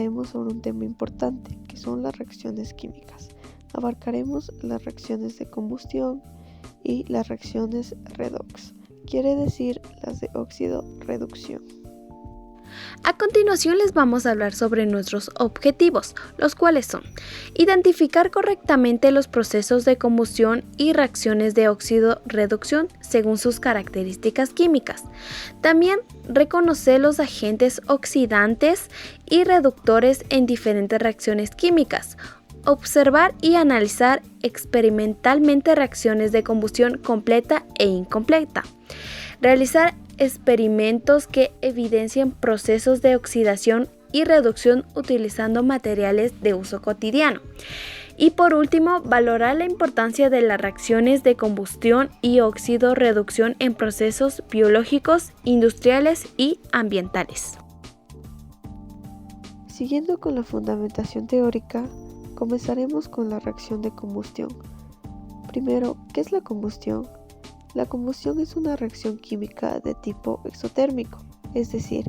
hablaremos sobre un tema importante, que son las reacciones químicas. Abarcaremos las reacciones de combustión y las reacciones redox, quiere decir las de óxido-reducción. A continuación les vamos a hablar sobre nuestros objetivos, los cuales son identificar correctamente los procesos de combustión y reacciones de óxido-reducción según sus características químicas. También reconocer los agentes oxidantes y reductores en diferentes reacciones químicas. Observar y analizar experimentalmente reacciones de combustión completa e incompleta. Realizar experimentos que evidencien procesos de oxidación y reducción utilizando materiales de uso cotidiano. Y por último, valorar la importancia de las reacciones de combustión y óxido-reducción en procesos biológicos, industriales y ambientales. Siguiendo con la fundamentación teórica, comenzaremos con la reacción de combustión. Primero, ¿qué es la combustión? La combustión es una reacción química de tipo exotérmico, es decir,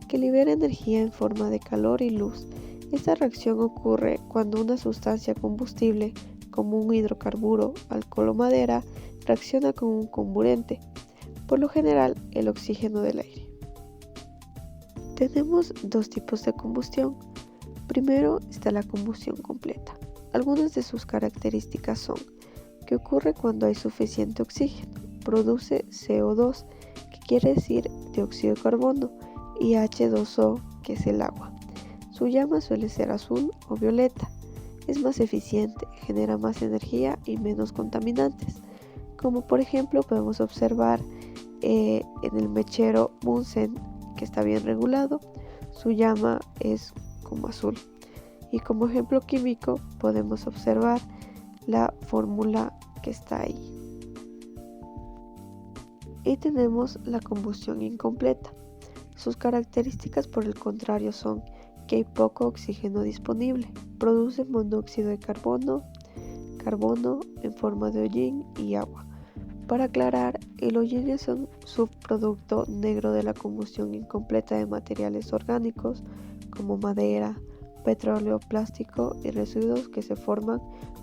que libera energía en forma de calor y luz. Esta reacción ocurre cuando una sustancia combustible, como un hidrocarburo, alcohol o madera, reacciona con un comburente, por lo general el oxígeno del aire. Tenemos dos tipos de combustión. Primero está la combustión completa. Algunas de sus características son que ocurre cuando hay suficiente oxígeno, produce CO2, que quiere decir dióxido de carbono, y H2O, que es el agua. Su llama suele ser azul o violeta. Es más eficiente, genera más energía y menos contaminantes. Como por ejemplo podemos observar en el mechero Bunsen, que está bien regulado, su llama es como azul. Y como ejemplo químico podemos observar la fórmula que está ahí. Y tenemos la combustión incompleta. Sus características, por el contrario, son que hay poco oxígeno disponible, produce monóxido de carbono, carbono en forma de hollín y agua. Para aclarar, el hollín es un subproducto negro de la combustión incompleta de materiales orgánicos como madera, petróleo, plástico y residuos que se forman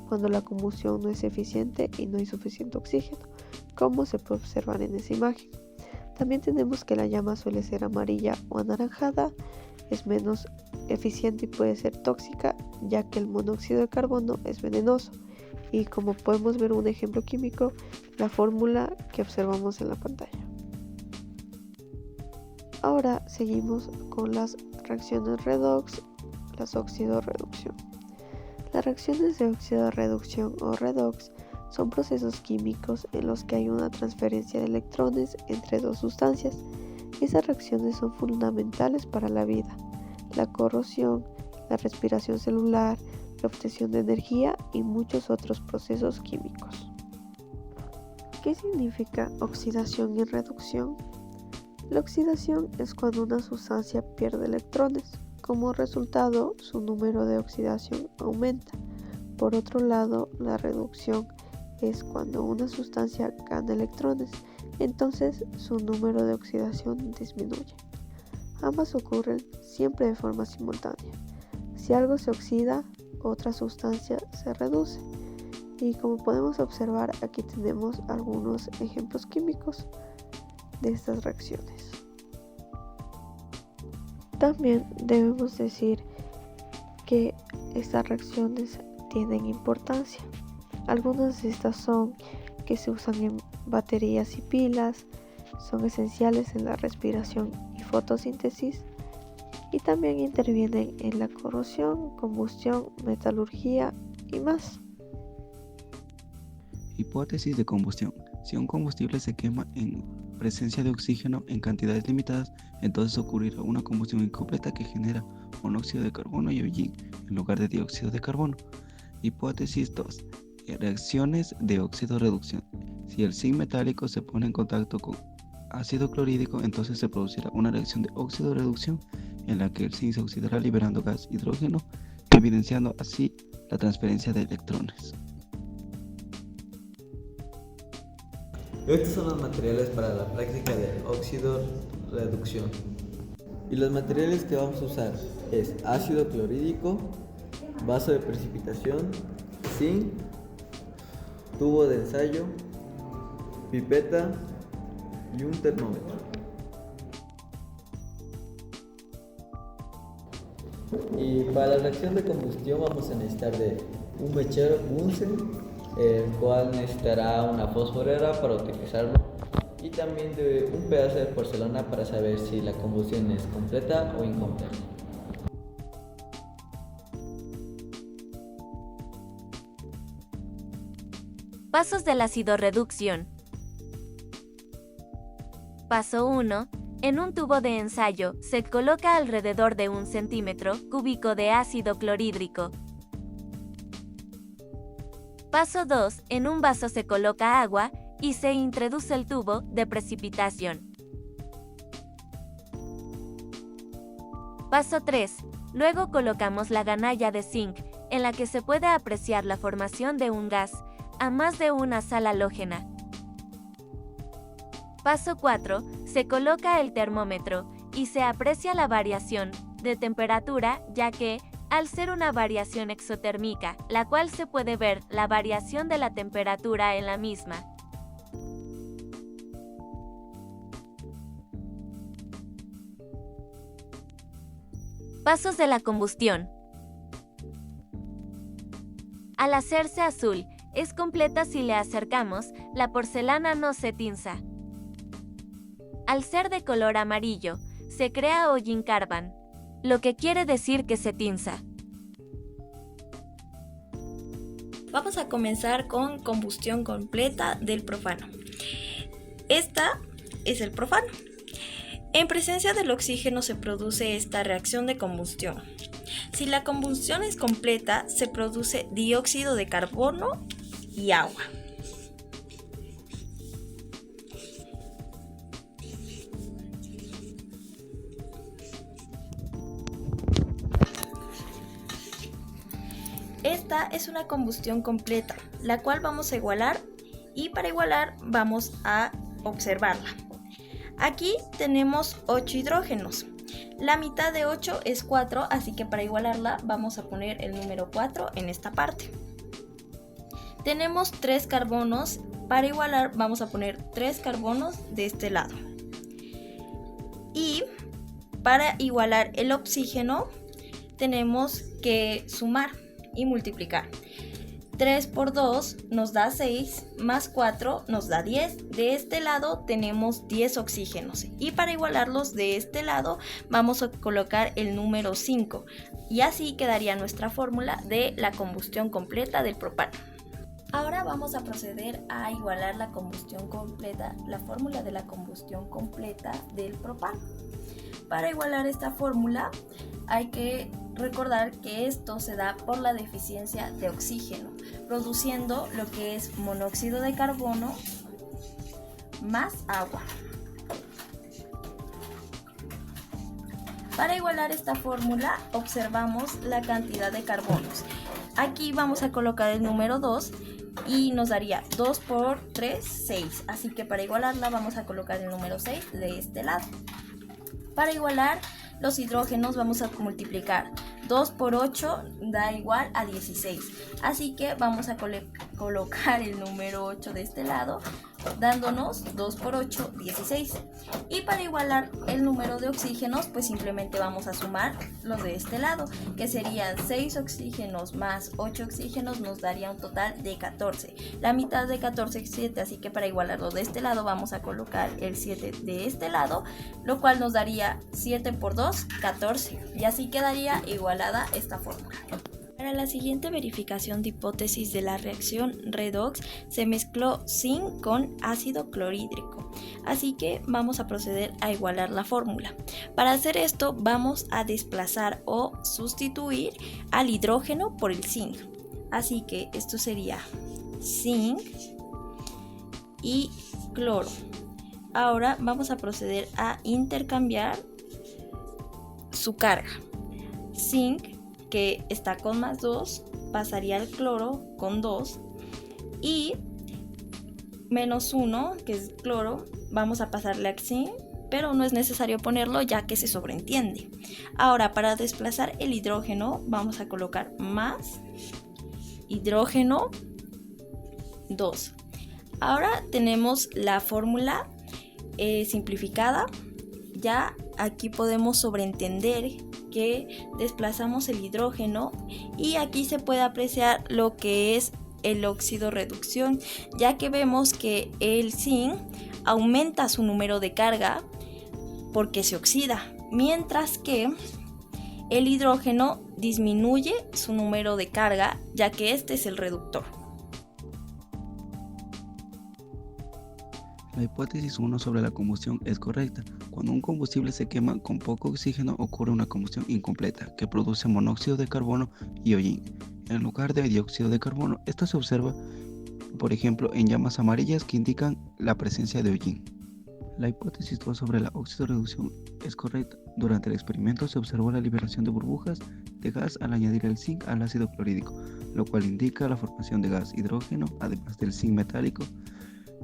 cuando la combustión no es eficiente y no hay suficiente oxígeno, como se puede observar en esa imagen. También tenemos que la llama suele ser amarilla o anaranjada, es menos eficiente y puede ser tóxica, ya que el monóxido de carbono es venenoso. Y como podemos ver un ejemplo químico, la fórmula que observamos en la pantalla. Ahora seguimos con las reacciones redox, las óxido-reducción. Las reacciones de óxido-reducción o redox son procesos químicos en los que hay una transferencia de electrones entre dos sustancias. Esas reacciones son fundamentales para la vida, la corrosión, la respiración celular, la obtención de energía y muchos otros procesos químicos. ¿Qué significa oxidación y reducción? La oxidación es cuando una sustancia pierde electrones. Como resultado, su número de oxidación aumenta. Por otro lado, la reducción es cuando una sustancia gana electrones, entonces su número de oxidación disminuye. Ambas ocurren siempre de forma simultánea. Si algo se oxida, otra sustancia se reduce. Y como podemos observar, aquí tenemos algunos ejemplos químicos de estas reacciones. También debemos decir que estas reacciones tienen importancia. Algunas de estas son que se usan en baterías y pilas, son esenciales en la respiración y fotosíntesis, y también intervienen en la corrosión, combustión, metalurgia y más. Hipótesis de combustión. Si un combustible se quema en presencia de oxígeno en cantidades limitadas, entonces ocurrirá una combustión incompleta que genera monóxido de carbono y hollín en lugar de dióxido de carbono. Hipótesis 2. Reacciones de óxido-reducción. Si el zinc metálico se pone en contacto con ácido clorhídrico, entonces se producirá una reacción de óxido-reducción en la que el zinc se oxidará liberando gas hidrógeno, evidenciando así la transferencia de electrones. Estos son los materiales para la práctica de óxido-reducción. Y los materiales que vamos a usar: es ácido clorhídrico, vaso de precipitación, zinc, tubo de ensayo, pipeta y un termómetro. Y para la reacción de combustión vamos a necesitar de un mechero Bunsen, el cual necesitará una fosforera para utilizarlo, y también de un pedazo de porcelana para saber si la combustión es completa o incompleta. Pasos de la acidoreducción. Paso 1. En un tubo de ensayo se coloca alrededor de 1 centímetro cúbico de ácido clorhídrico. Paso 2. En un vaso se coloca agua y se introduce el tubo de precipitación. Paso 3. Luego colocamos la ganalla de zinc, en la que se puede apreciar la formación de un gas a más de una sal halógena. Paso 4. Se coloca el termómetro y se aprecia la variación de temperatura, ya que, al ser una variación exotérmica, la cual se puede ver la variación de la temperatura en la misma. Pasos de la combustión. Al hacerse azul, es completa si le acercamos, la porcelana no se tinza. Al ser de color amarillo, se crea hollín carbón, lo que quiere decir que se tinza. Vamos a comenzar con combustión completa del profano. Esta es el profano. En presencia del oxígeno se produce esta reacción de combustión. Si la combustión es completa, se produce dióxido de carbono y agua. Esta es una combustión completa, la cual vamos a igualar, y para igualar vamos a observarla. Aquí tenemos 8 hidrógenos. La mitad de 8 es 4, así que para igualarla vamos a poner el número 4 en esta parte. Tenemos 3 carbonos, para igualar vamos a poner 3 carbonos de este lado. Y para igualar el oxígeno tenemos que sumar y multiplicar. 3 por 2 nos da 6, más 4 nos da 10. De este lado tenemos 10 oxígenos. Y para igualarlos de este lado vamos a colocar el número 5. Y así quedaría nuestra fórmula de la combustión completa del propano. Ahora vamos a proceder a igualar la combustión completa, la fórmula de la combustión completa del propano. Para igualar esta fórmula hay que recordar que esto se da por la deficiencia de oxígeno, produciendo lo que es monóxido de carbono más agua. Para igualar esta fórmula observamos la cantidad de carbonos. Aquí vamos a colocar el número 2 y nos daría 2 por 3, 6. Así que para igualarla vamos a colocar el número 6 de este lado. Para igualar los hidrógenos vamos a multiplicar. 2 por 8 da igual a 16. Así que vamos a colocar el número 8 de este lado, dándonos 2 por 8, 16. Y para igualar el número de oxígenos, pues simplemente vamos a sumar los de este lado, que serían 6 oxígenos más 8 oxígenos, nos daría un total de 14. La mitad de 14 es 7, así que para igualarlo de este lado vamos a colocar el 7 de este lado, lo cual nos daría 7 por 2, 14. Y así quedaría igualada esta fórmula. Para la siguiente verificación de hipótesis de la reacción redox se mezcló zinc con ácido clorhídrico, así que vamos a proceder a igualar la fórmula. Para hacer esto vamos a desplazar o sustituir al hidrógeno por el zinc, así que esto sería zinc y cloro. Ahora vamos a proceder a intercambiar su carga. Zinc, que está con más 2, pasaría al cloro con 2, y menos 1, que es cloro, vamos a pasarle a zinc, pero no es necesario ponerlo ya que se sobreentiende. Ahora, para desplazar el hidrógeno vamos a colocar más hidrógeno 2. Ahora tenemos la fórmula simplificada. Ya aquí podemos sobreentender que desplazamos el hidrógeno y aquí se puede apreciar lo que es el óxido reducción, ya que vemos que el zinc aumenta su número de carga porque se oxida, mientras que el hidrógeno disminuye su número de carga, ya que este es el reductor. La hipótesis 1 sobre la combustión es correcta. Cuando un combustible se quema con poco oxígeno ocurre una combustión incompleta que produce monóxido de carbono y hollín. En lugar de dióxido de carbono, esto se observa, por ejemplo, en llamas amarillas que indican la presencia de hollín. La hipótesis 2 sobre la oxidorreducción es correcta. Durante el experimento se observó la liberación de burbujas de gas al añadir el zinc al ácido clorhídrico, lo cual indica la formación de gas hidrógeno, además del zinc metálico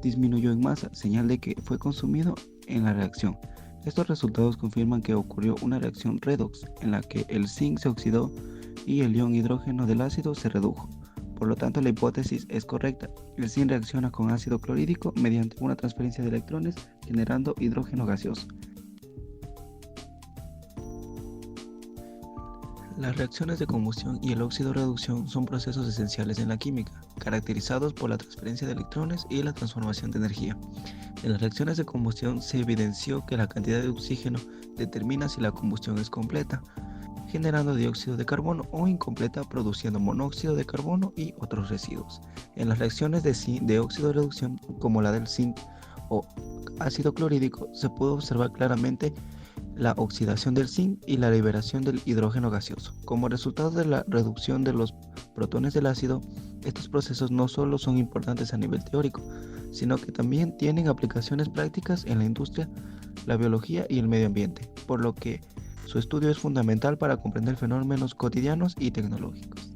disminuyó en masa, señal de que fue consumido en la reacción. Estos resultados confirman que ocurrió una reacción redox en la que el zinc se oxidó y el ion hidrógeno del ácido se redujo. Por lo tanto, la hipótesis es correcta. El zinc reacciona con ácido clorhídrico mediante una transferencia de electrones generando hidrógeno gaseoso. Las reacciones de combustión y el óxido reducción son procesos esenciales en la química, caracterizados por la transferencia de electrones y la transformación de energía. En las reacciones de combustión se evidenció que la cantidad de oxígeno determina si la combustión es completa, generando dióxido de carbono, o incompleta, produciendo monóxido de carbono y otros residuos. En las reacciones de óxido reducción, como la del zinc o ácido clorhídrico, se pudo observar claramente la oxidación del zinc y la liberación del hidrógeno gaseoso. Como resultado de la reducción de los protones del ácido, estos procesos no solo son importantes a nivel teórico, sino que también tienen aplicaciones prácticas en la industria, la biología y el medio ambiente, por lo que su estudio es fundamental para comprender fenómenos cotidianos y tecnológicos.